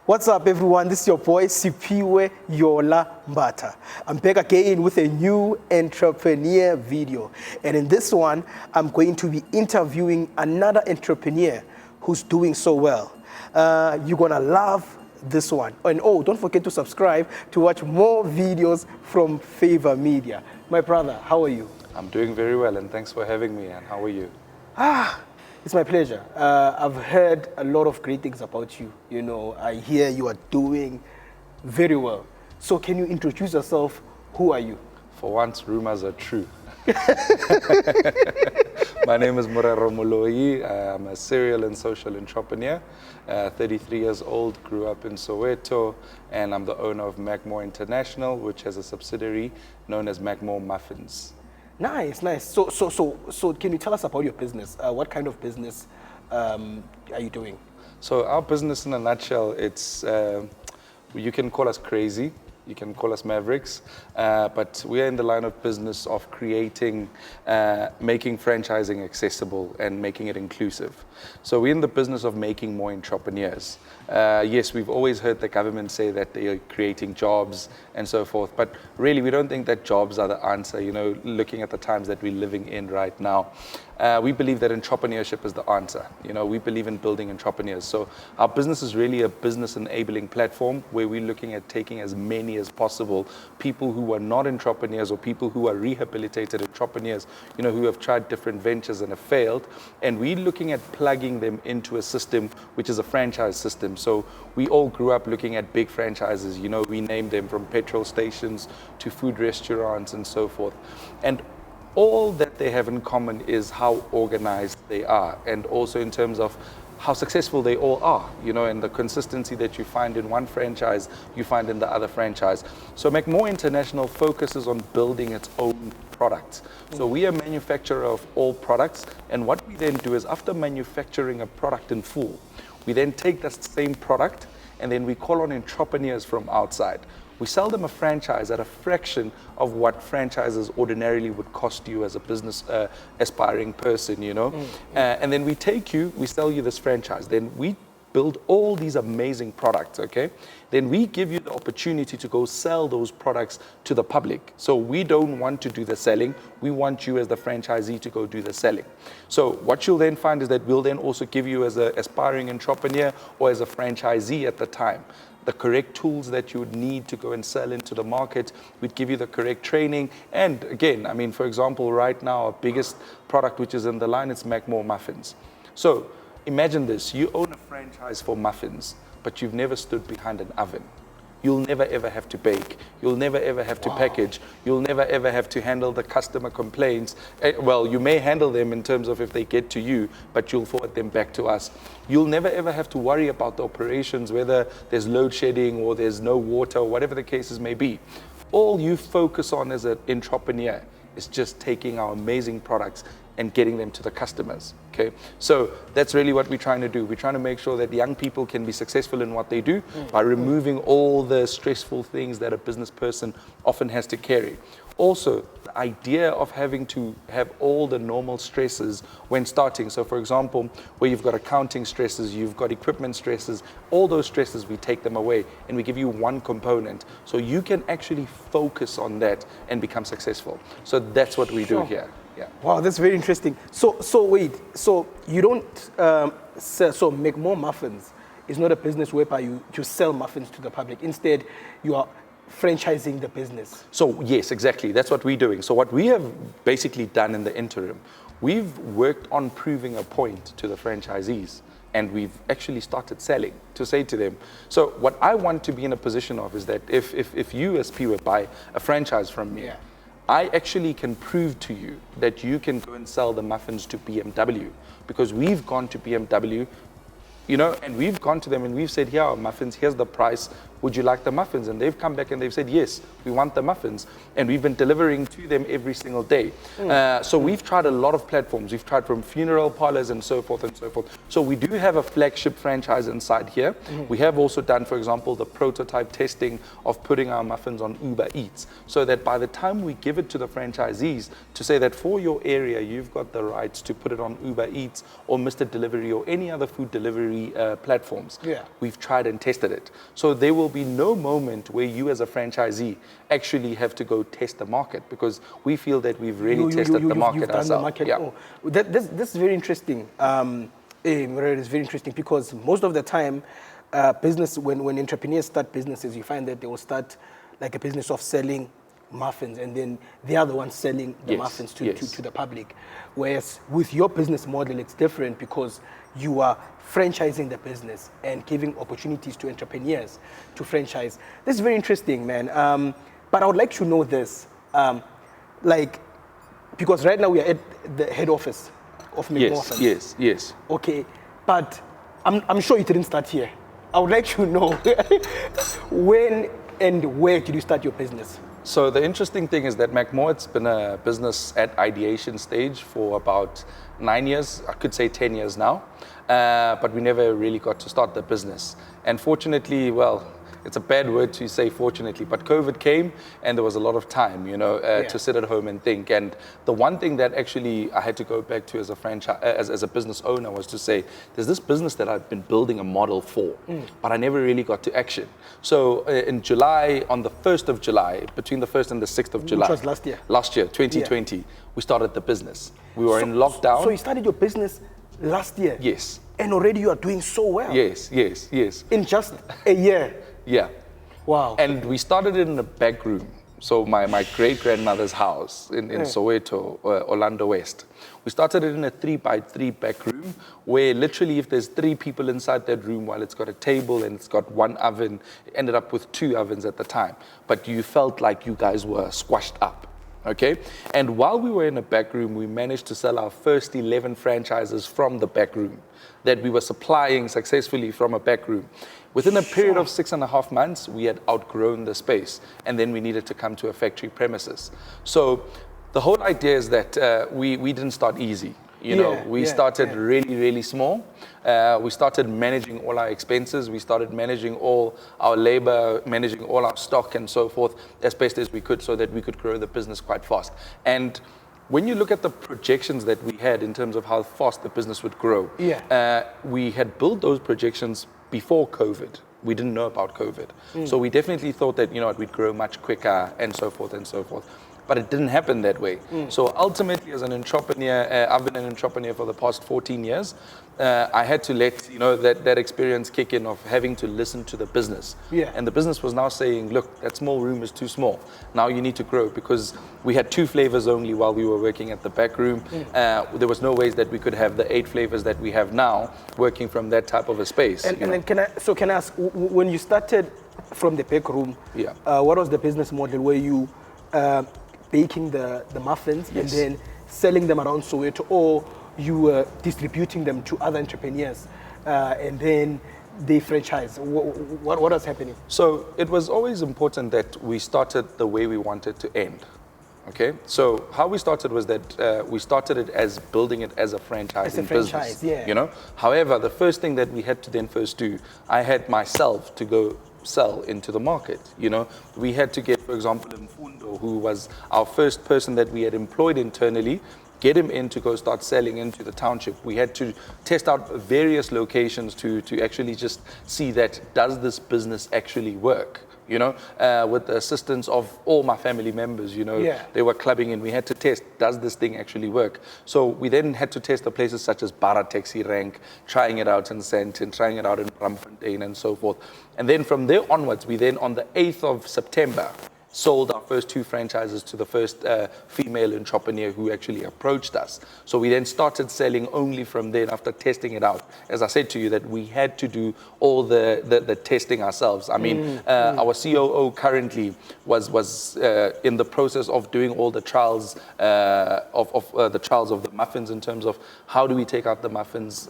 What's up, everyone? This is your boy Sipiwe Yola Mbata. I'm back again with a new entrepreneur video. And in this one, I'm going to be interviewing another entrepreneur who's doing so well. You're gonna love this one. And oh, don't forget to subscribe to watch more videos from Favor Media. My brother, how are you? I'm doing very well, and thanks for having me. And how are you? It's my pleasure. I've heard a lot of great things about you. You know, I hear you are doing very well. So can you introduce yourself? Who are you? For once, rumors are true. My name is Morero Moloi. I'm a serial and social entrepreneur, 33 years old, grew up in Soweto, and I'm the owner of McMore International, which has a subsidiary known as McMore Muffins. Nice, nice. So can you tell us about your business? What kind of business are you doing? So our business in a nutshell, it's, you can call us crazy, you can call us mavericks, but we are in the line of business of creating, making franchising accessible and making it inclusive. So we're in the business of making more entrepreneurs. Yes, we've always heard the government say that they are creating jobs and so forth, but really we don't think that jobs are the answer, you know, looking at the times that we're living in right now. We believe that entrepreneurship is the answer. You know, we believe in building entrepreneurs. So our business is really a business enabling platform where we're looking at taking as many as possible people who are not entrepreneurs or people who are rehabilitated entrepreneurs, you know, who have tried different ventures and have failed. And we're looking at plugging them into a system which is a franchise system. So we all grew up looking at big franchises. You know, we named them from petrol stations to food restaurants and so forth. And all that they have in common is how organized they are, and also in terms of how successful they all are, you know, and the consistency that you find in one franchise, you find in the other franchise. So McMore International focuses on building its own products. So we are a manufacturer of all products, and what we then do is after manufacturing a product in full, we then take that same product and then we call on entrepreneurs from outside. We sell them a franchise at a fraction of what franchises ordinarily would cost you as a business aspiring person, you know. And then we sell you this franchise. Then we build all these amazing products, okay? Then we give you the opportunity to go sell those products to the public. So we don't want to do the selling. We want you as the franchisee to go do the selling. So what you'll then find is that we'll then also give you as an aspiring entrepreneur or as a franchisee at the time the correct tools that you would need to go and sell into the market. We'd give you the correct training. And again, I mean, for example, right now, our biggest product which is in the line is McMore Muffins. So imagine this, you own a franchise for muffins, but you've never stood behind an oven. You'll never ever have to bake. You'll never ever have to package. You'll never ever have to handle the customer complaints. Well, you may handle them in terms of if they get to you, but you'll forward them back to us. You'll never ever have to worry about the operations, whether there's load shedding or there's no water or whatever the cases may be. All you focus on as an entrepreneur is just taking our amazing products and getting them to the customers, okay? So that's really what we're trying to do. We're trying to make sure that young people can be successful in what they do by removing all the stressful things that a business person often has to carry. Also, the idea of having to have all the normal stresses when starting. So for example, where you've got accounting stresses, you've got equipment stresses, all those stresses, we take them away and we give you one component. So you can actually focus on that and become successful. So that's what we do here. Yeah. Wow, that's very interesting. So wait, so you don't sell, so McMore Muffins is not a business whereby you sell muffins to the public. Instead, you are franchising the business. So yes, exactly. That's what we're doing. So what we have basically done in the interim, we've worked on proving a point to the franchisees. And we've actually started selling to say to them. So what I want to be in a position of is that if you as P would buy a franchise from me, I actually can prove to you that you can go and sell the muffins to BMW, because we've gone to BMW, you know, and we've gone to them and we've said, here are muffins, here's the price, would you like the muffins? And they've come back and they've said, yes, we want the muffins. And we've been delivering to them every single day. So we've tried a lot of platforms. We've tried from funeral parlors and so forth and so forth. So we do have a flagship franchise inside here. We have also done, for example, the prototype testing of putting our muffins on Uber Eats, so that by the time we give it to the franchisees to say that for your area, you've got the rights to put it on Uber Eats or Mr. Delivery or any other food delivery delivery platforms. Yeah. We've tried and tested it. So there will be no moment where you as a franchisee actually have to go test the market, because we feel that we've really tested the market you've done ourselves. the market. Yeah. Oh, this is very interesting. It's very interesting because most of the time, business when entrepreneurs start businesses, you find that they will start like a business of selling muffins, and then they are the ones selling the Yes, muffins yes. to the public. Whereas with your business model, it's different because you are franchising the business and giving opportunities to entrepreneurs to franchise. This is very interesting, man. But I would like to know this, like, because right now we are at the head office of McMore Muffins. Yes. Okay, but I'm sure you didn't start here. I would like to know when and where did you start your business? So the interesting thing is that McMore, it's been a business at ideation stage for about 9 years, I could say 10 years now, but we never really got to start the business. And fortunately, well, it's a bad word to say fortunately, but COVID came and there was a lot of time, to sit at home and think. And the one thing that actually I had to go back to as a franchise, as a business owner, was to say, there's this business that I've been building a model for, but I never really got to action. So in July, on the 1st of July, between the 1st and the 6th of July. Which was last year? Last year, 2020, we started the business. We were in lockdown. So you started your business last year? Yes. And already you are doing so well? Yes. In just a year? Yeah. Wow. And we started it in a back room. So my great-grandmother's house in Soweto, Orlando West. We started it in a 3x3 back room where literally if there's 3 people inside that room, while it's got a table and it's got 1 oven, it ended up with 2 ovens at the time. But you felt like you guys were squashed up. Okay, and while we were in a back room, we managed to sell our first 11 franchises from the back room that we were supplying successfully from a back room. Within a period of 6.5 months, we had outgrown the space, and then we needed to come to a factory premises. So the whole idea is that we didn't start easy. We started really, really small. We started managing all our expenses. We started managing all our labor, managing all our stock and so forth as best as we could so that we could grow the business quite fast. And when you look at the projections that we had in terms of how fast the business would grow, we had built those projections before COVID. We didn't know about COVID. So we definitely thought that, we'd grow much quicker and so forth and so forth. But it didn't happen that way. So ultimately, as an entrepreneur, I've been an entrepreneur for the past 14 years. I had to let that experience kick in of having to listen to the business. And the business was now saying, look, that small room is too small. Now you need to grow, because we had 2 flavors only while we were working at the back room. There was no ways that we could have the 8 flavors that we have now working from that type of a space. And then can I ask, when you started from the back room, what was the business model? Were you baking the muffins and then selling them around Soweto, or you were distributing them to other entrepreneurs and then they franchise? What was happening? So it was always important that we started the way we wanted to end. Okay, so how we started was that we started it as building it as a franchising business. However, the first thing that we had to then first do, I had myself to go sell into the market. We had to get, for example, Mfundo, who was our first person that we had employed internally, get him in to go start selling into the township. We had to test out various locations to actually just see that, does this business actually work? With the assistance of all my family members, they were clubbing in. We had to test, does this thing actually work? So we then had to test the places such as Bara Taxi Rank, trying it out in Sandton, trying it out in Ramfontein and so forth. And then from there onwards, we then on the 8th of September, sold our first 2 franchises to the first female entrepreneur who actually approached us. So we then started selling only from then after testing it out. As I said to you, that we had to do all the testing ourselves. I mean, our COO currently was in the process of doing all the trials of the trials of the muffins in terms of how do we take out the muffins,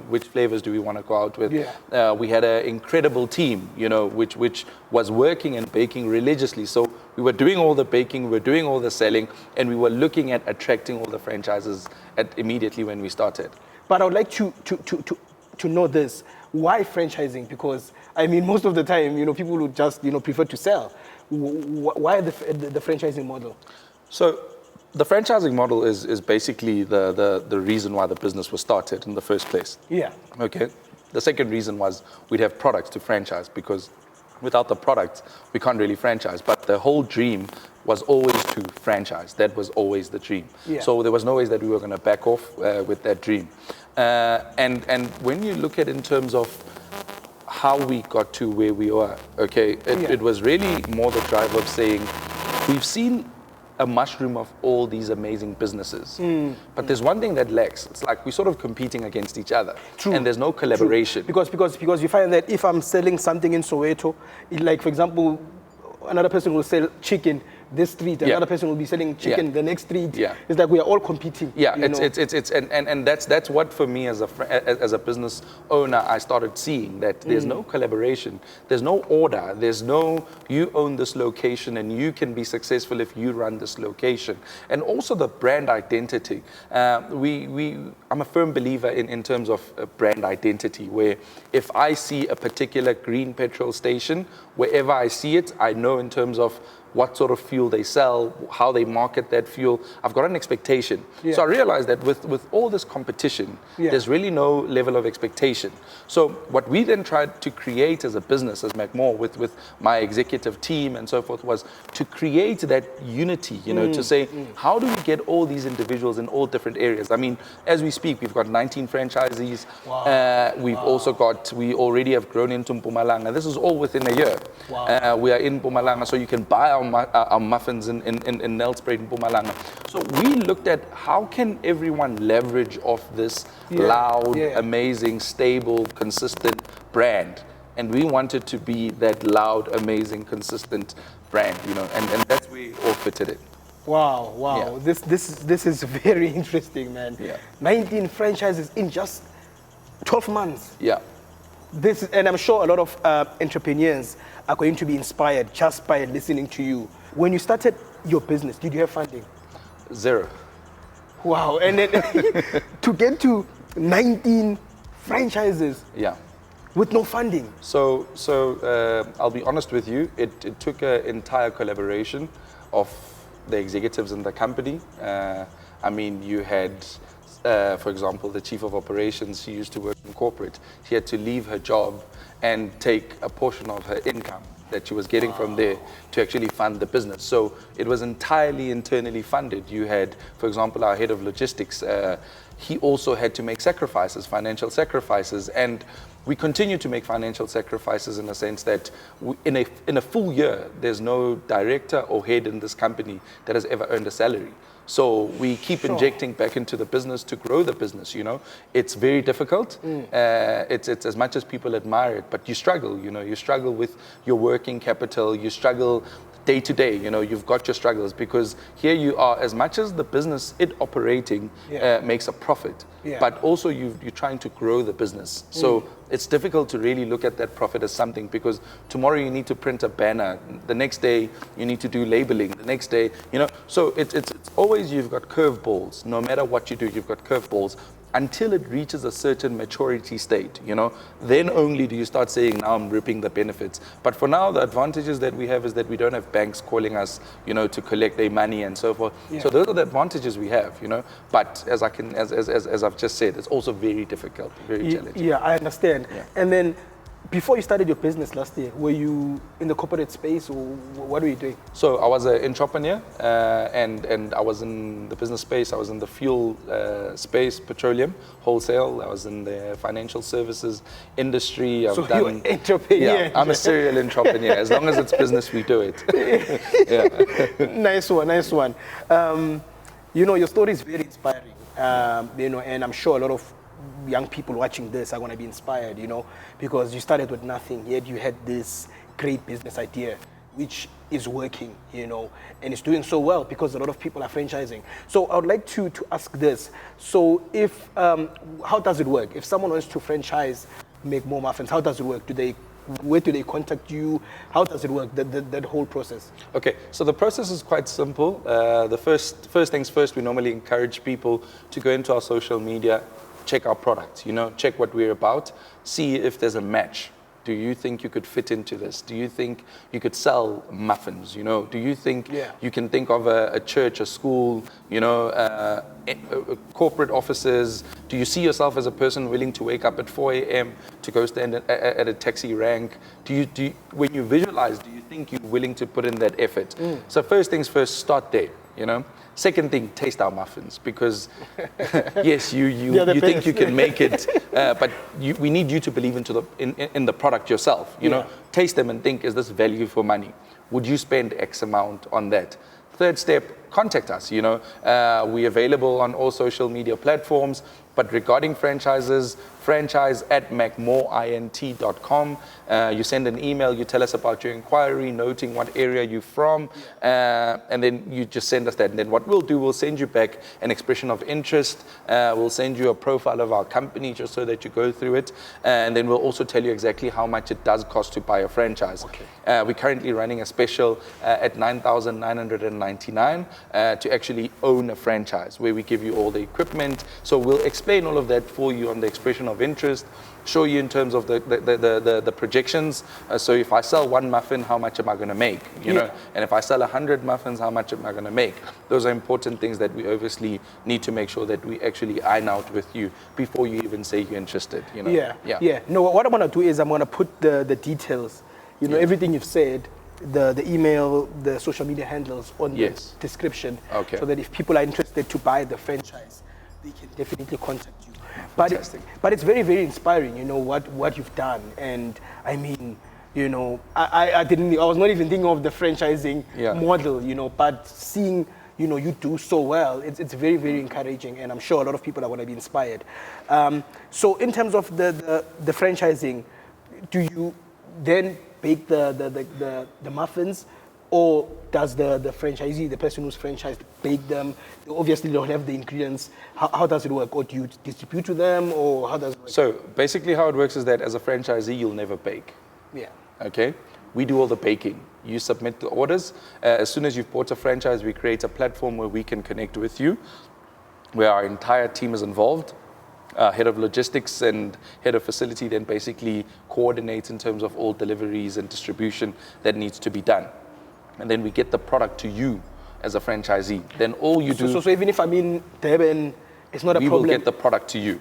which flavors do we want to go out with. We had an incredible team, which was working and baking religiously. So we were doing all the baking, we were doing all the selling, and we were looking at attracting all the franchises immediately when we started. But I would like to know this. Why franchising? Because, I mean, most of the time, people would just, prefer to sell. Why the franchising model? So the franchising model is basically the reason why the business was started in the first place. Yeah. Okay. The second reason was we'd have products to franchise, because without the products, we can't really franchise. But the whole dream was always to franchise. That was always the dream. Yeah. So there was no ways that we were going to back off with that dream. And when you look at in terms of how we got to where we are, okay, it was really more the drive of saying, we've seen a mushroom of all these amazing businesses. But there's one thing that lacks. It's like we're sort of competing against each other. True. And there's no collaboration. True. Because you find that if I'm selling something in Soweto, like for example, another person will sell chicken this street, another person will be selling chicken the next street. Yeah. It's like we are all competing. Yeah, and that's what for me as a business owner I started seeing, that there's no collaboration, there's no order, there's no you own this location and you can be successful if you run this location. And also the brand identity. I'm a firm believer in terms of brand identity, where if I see a particular green petrol station, wherever I see it, I know in terms of what sort of fuel they sell, how they market that fuel. I've got an expectation. Yeah. So I realized that with all this competition, there's really no level of expectation. So what we then tried to create as a business, as McMore, with my executive team and so forth, was to create that unity, to say, how do we get all these individuals in all different areas? I mean, as we speak, we've got 19 franchisees. Wow. We already have grown into Mpumalanga. This is all within a year. Wow. We are in Mpumalanga, so you can buy our muffins in Nelspruit in Mpumalanga. So we looked at how can everyone leverage off this loud, amazing, stable, consistent brand. And we wanted to be that loud, amazing, consistent brand, and that's where we all fitted it. Wow. Yeah. This is very interesting, man. Yeah. 19 franchises in just 12 months. Yeah. And I'm sure a lot of entrepreneurs are going to be inspired just by listening to you. When you started your business, did you have funding? Zero. Wow. And then to get to 19 franchises with no funding. So I'll be honest with you, it took an entire collaboration of the executives in the company. I mean, you had, for example, the chief of operations. She used to work in corporate. She had to leave her job and take a portion of her income that she was getting from there to actually fund the business. So it was entirely internally funded. You had, for example, our head of logistics. He also had to make sacrifices, financial sacrifices, and we continue to make financial sacrifices in a sense that in a full year, there's no director or head in this company that has ever earned a salary. So we keep injecting back into the business to grow the business, It's very difficult. It's as much as people admire it, but you struggle, You struggle with your working capital. You struggle day to day, You've got your struggles, because here you are, as much as the business, operating makes a profit, but also you're trying to grow the business. So it's difficult to really look at that profit as something, because tomorrow you need to print a banner, the next day you need to do labeling, the next day, So it's always, you've got curveballs. No matter what you do, you've got curveballs. Until it reaches a certain maturity state, then only do you start saying, now I'm reaping the benefits. But for now, the advantages that we have is that we don't have banks calling us, to collect their money and so forth. So those are the advantages we have, But as I've just said, it's also very difficult, very challenging. Yeah, I understand. Yeah. And then, before you started your business last year, were you in the corporate space, or what were you doing? So I was an entrepreneur, and I was in the business space. I was in the fuel space, petroleum, wholesale. I was in the financial services industry. So you're an entrepreneur. Yeah, I'm a serial entrepreneur. As long as it's business, we do it. Nice one. Your story is very inspiring. And I'm sure a lot of young people watching this are going to be inspired, because you started with nothing, yet you had this great business idea, which is working, and it's doing so well because a lot of people are franchising. So I would like to ask this. So how does it work? If someone wants to franchise McMore Muffins, how does it work? Where do they contact you? How does it work, that whole process? Okay, so the process is quite simple. The first things first, we normally encourage people to go into our social media, check our product, check what we're about, see if there's a match. Do you think you could fit into this? Do you think you could sell muffins? You know, do you think you can think of a church, a school, you know, corporate offices? Do you see yourself as a person willing to wake up at 4 a.m. to go stand at a taxi rank? When you visualize, do you think you're willing to put in that effort? So first things first, start there, you know. Second thing, taste our muffins, because yes, you think you can make it, but we need you to believe in the product yourself. You know, taste them and think, is this value for money? Would you spend X amount on that? Third step, contact us. You know, we're available on all social media platforms. But regarding franchises, franchise@mcmoreint.com. You send an email, you tell us about your inquiry, noting what area you're from, and then you just send us that. And then what we'll do, we'll send you back an expression of interest. We'll send you a profile of our company just so that you go through it. And then we'll also tell you exactly how much it does cost to buy a franchise. Okay. We're currently running a special at $9,999 to actually own a franchise, where we give you all the equipment. So we'll explain all of that for you on the expression of interest, show you in terms of the projections. So if I sell one muffin, how much am I going to make? You know, and if I sell 100 muffins, how much am I going to make? Those are important things that we obviously need to make sure that we actually iron out with you before you even say you're interested. You know? No, what I'm going to do is I'm going to put the details, you know, everything you've said, the email, the social media handles on the description, so that if people are interested to buy the franchise, they can definitely contact you. But it's very, very inspiring, you know, what you've done. And I mean, you know, I was not even thinking of the franchising model, you know, but seeing, you know, you do so well, it's very, very encouraging, and I'm sure a lot of people are going to be inspired. So in terms of the franchising, do you then bake the muffins, or does the franchisee, the person who's franchised, bake them? They obviously don't have the ingredients. How does it work? Or do you distribute to them, or how does it work? So basically how it works is that as a franchisee, you'll never bake. Yeah. Okay? We do all the baking. You submit the orders. As soon as you've bought a franchise, we create a platform where we can connect with you, where our entire team is involved. Head of logistics and head of facility then basically coordinates in terms of all deliveries and distribution that needs to be done. And then we get the product to you as a franchisee. Then all you do... So even if I'm in Durban, it's not a problem? We will get the product to you.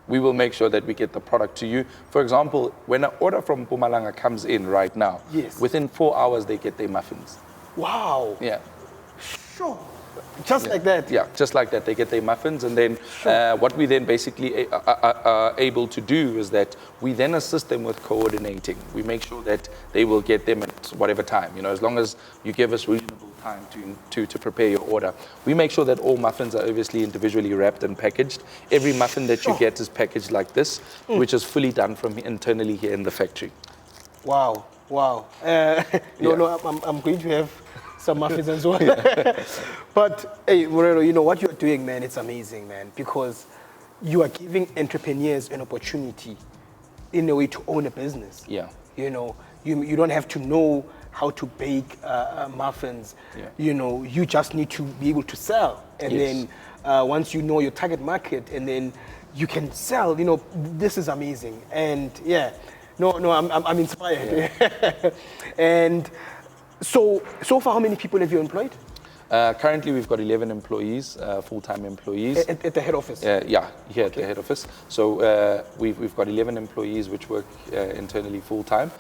We will make sure that we get the product to you. For example, when an order from Mpumalanga comes in right now, within 4 hours they get their muffins. Wow. Yeah. Sure. Just like that? Yeah, just like that. They get their muffins, and then what we then basically are able to do is that we then assist them with coordinating. We make sure that they will get them at whatever time, you know, as long as you give us reasonable time to prepare your order. We make sure that all muffins are obviously individually wrapped and packaged. Every muffin that you get is packaged like this, which is fully done from internally here in the factory. Wow, wow. I'm going to have some muffins as well. But hey, Moreno, you know what you're doing, man, it's amazing, man, because you are giving entrepreneurs an opportunity in a way to own a business. Yeah. You know, you don't have to know how to bake muffins. You know, you just need to be able to sell. And then once you know your target market, and then you can sell, you know, this is amazing. And I'm inspired. And so far, how many people have you employed? Currently, we've got 11 employees, full-time employees. At the head office? Here at the head office. So we've got 11 employees which work internally full-time.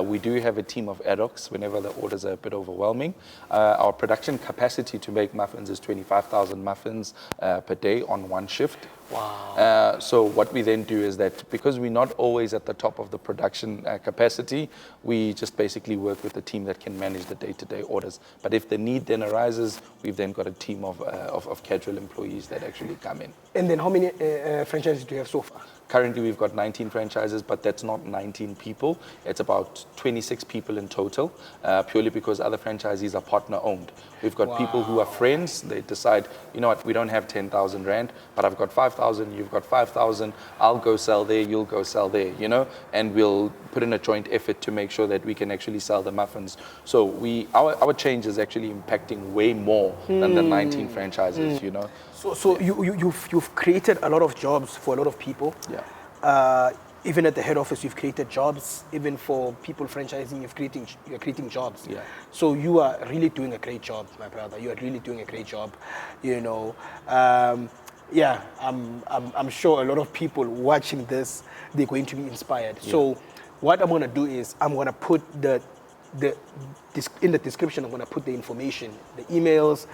We do have a team of ad hocs whenever the orders are a bit overwhelming. Our production capacity to make muffins is 25,000 muffins per day on one shift. Wow. So what we then do is that because we're not always at the top of the production capacity, we just basically work with the team that can manage the day-to-day orders. But if the need then arises, we've then got a team of casual employees that actually come in. And then how many franchises do you have so far? Currently, we've got 19 franchises, but that's not 19 people. It's about 26 people in total, purely because other franchisees are partner-owned. We've got people who are friends. They decide, you know what, we don't have 10,000 Rand, but I've got 5,000, you've got 5,000. I'll go sell there, you'll go sell there, you know? And we'll put in a joint effort to make sure that we can actually sell the muffins. So our change is actually impacting way more than the 19 franchises, you know? So you've created a lot of jobs for a lot of people. Yeah. even at the head office, you've created jobs. Even for people franchising, you're creating jobs. Yeah. So you are really doing a great job, my brother. You are really doing a great job. Yeah, I'm sure a lot of people watching this, they're going to be inspired. Yeah. So what I'm going to do is I'm going to put in the description, I'm going to put the information, the emails,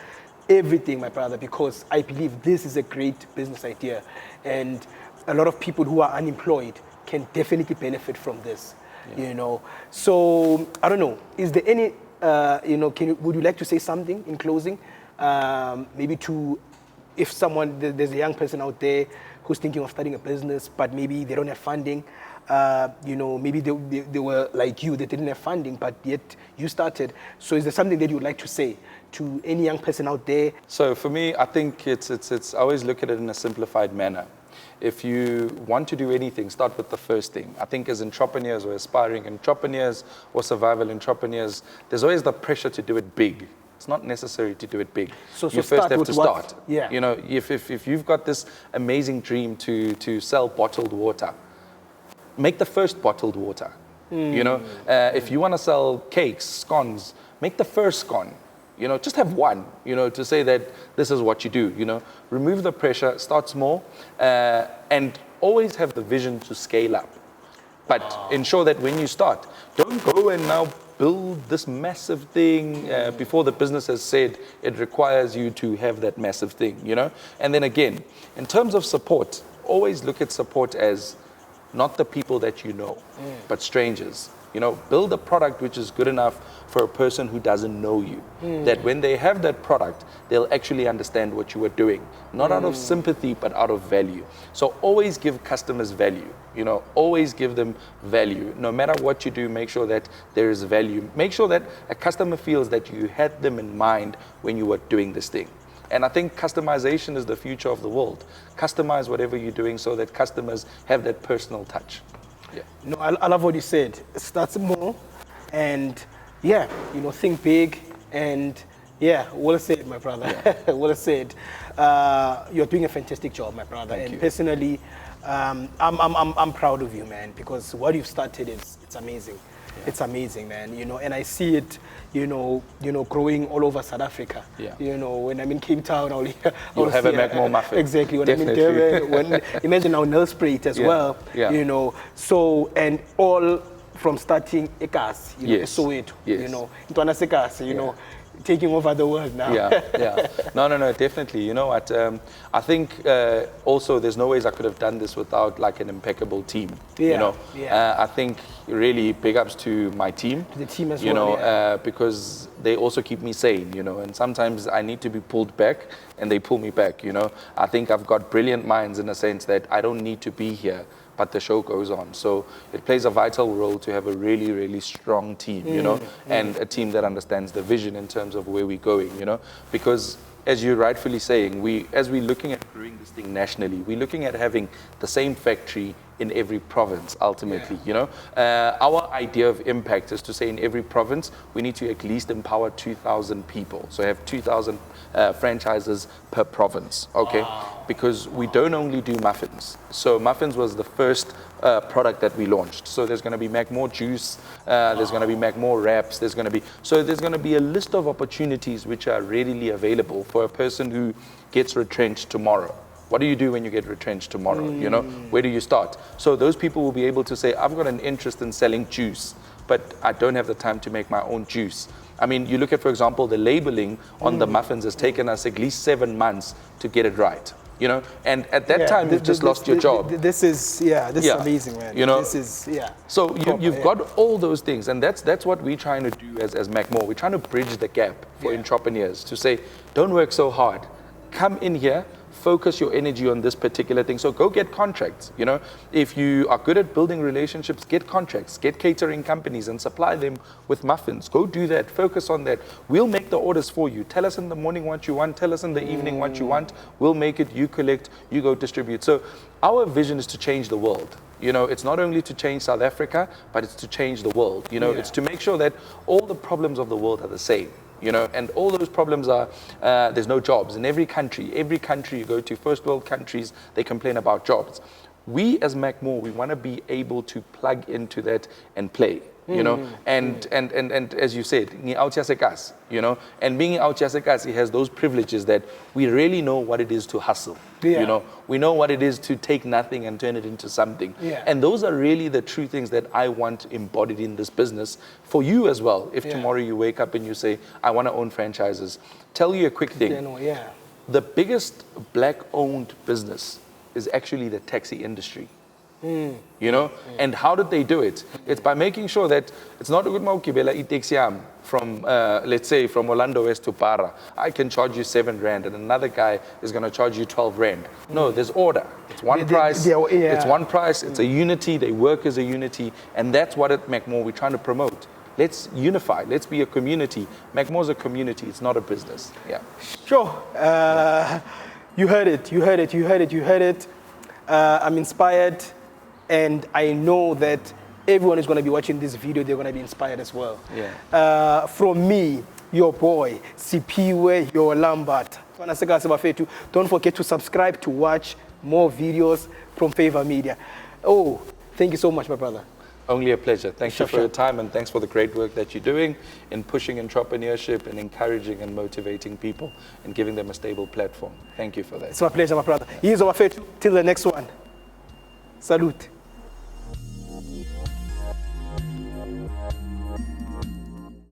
everything, my brother, because I believe this is a great business idea. And a lot of people who are unemployed can definitely benefit from this, So I don't know, is there any, would you like to say something in closing? Maybe if there's a young person out there who's thinking of starting a business, but maybe they don't have funding, maybe they were like you, they didn't have funding, but yet you started. So is there something that you would like to say to any young person out there? So for me, I think it's I always look at it in a simplified manner. If you want to do anything, start with the first thing. I think as entrepreneurs or aspiring entrepreneurs or survival entrepreneurs, there's always the pressure to do it big. It's not necessary to do it big. So you first have to start. Yeah. If you've got this amazing dream to sell bottled water, make the first bottled water. If you want to sell cakes, scones, make the first scone. Just have one, to say that this is what you do, remove the pressure, start small, and always have the vision to scale up. But ensure that when you start, don't go and now build this massive thing before the business has said it requires you to have that massive thing, And then again, in terms of support, always look at support as not the people that you know, but strangers. Build a product which is good enough for a person who doesn't know you. That when they have that product, they'll actually understand what you are doing. Not out of sympathy, but out of value. So always give customers value. Always give them value. No matter what you do, make sure that there is value. Make sure that a customer feels that you had them in mind when you were doing this thing. And I think customization is the future of the world. Customize whatever you're doing so that customers have that personal touch. Yeah. No, I love what you said. Start small and think big and well said, my brother. Yeah. Well said. You're doing a fantastic job, my brother. Thank you. Personally, I'm proud of you, man, because what you've started it's amazing. Yeah. It's amazing, man. And I see it, growing all over South Africa. Yeah. When I'm in Cape Town, I'll have a McMore Muffin. Exactly. When Definitely. I'm in Durban, imagine our nail spray it as well. Yeah. So and all from starting Ekas, Yes. Soweto, Yes. Ntwana Sekas, taking over the world now. Yeah. No, definitely. You know what? I think also there's no ways I could have done this without like an impeccable team. Yeah. I think really big ups to my team. The team as well. Because they also keep me sane. And sometimes I need to be pulled back, and they pull me back. I think I've got brilliant minds in a sense that I don't need to be here, but the show goes on. So it plays a vital role to have a really, really strong team, and a team that understands the vision in terms of where we're going, because as you're rightfully saying, as we're looking at growing this thing nationally, we're looking at having the same factory in every province, ultimately, Our idea of impact is to say in every province, we need to at least empower 2,000 people. So have 2,000 franchises per province, okay? Wow. Because we don't only do muffins. So muffins was the first product that we launched. So there's going to be McMore juice, there's going to be McMore wraps, there's going to be a list of opportunities which are readily available for a person who gets retrenched tomorrow. What do you do when you get retrenched tomorrow? Where do you start? So those people will be able to say, I've got an interest in selling juice, but I don't have the time to make my own juice. I mean, you look at, for example, the labeling on the muffins has taken us at least 7 months to get it right. And at that time, you've just lost your job. This is amazing, man. So you've got all those things, and that's what we're trying to do as McMore. We're trying to bridge the gap for entrepreneurs to say, don't work so hard. Come in here, focus your energy on this particular thing. So go get contracts. If you are good at building relationships, get contracts, get catering companies and supply them with muffins. Go do that. Focus on that. We'll make the orders for you. Tell us in the morning what you want. Tell us in the evening what you want. We'll make it. You collect. You go distribute. So our vision is to change the world. It's not only to change South Africa, but it's to change the world. It's to make sure that all the problems of the world are the same. And all those problems are, there's no jobs in every country. Every country you go to, first world countries, they complain about jobs. we as McMore, we want to be able to plug into that and play. You know, and as you said, you know, and being out he has those privileges that we really know what it is to hustle. Yeah. You know, we know what it is to take nothing and turn it into something. Yeah. And those are really the true things that I want embodied in this business for you as well. If tomorrow you wake up and you say, I want to own franchises, tell you a quick thing. Yeah. The biggest black-owned business is actually the taxi industry. You know, and how did they do it? It's by making sure that it's not a good maukibela itaxiam from, let's say, from Orlando West to Para. I can charge you 7 rand, and another guy is going to charge you 12 rand. No, there's order. It's one price. It's one price. It's a unity. They work as a unity, and that's what at McMore we're trying to promote. Let's unify. Let's be a community. McMore's a community. It's not a business. Yeah. Sure. You heard it. You heard it. You heard it. You heard it. I'm inspired. And I know that everyone who's going to be watching this video, they're going to be inspired as well. Yeah. From me, your boy, Sipiwe, your Lambert. Don't forget to subscribe to watch more videos from Favor Media. Oh, thank you so much, my brother. Only a pleasure. Thank you for your time, and thanks for the great work that you're doing in pushing entrepreneurship and encouraging and motivating people and giving them a stable platform. Thank you for that. It's my pleasure, my brother. Here's our fate. Till the next one. Salute.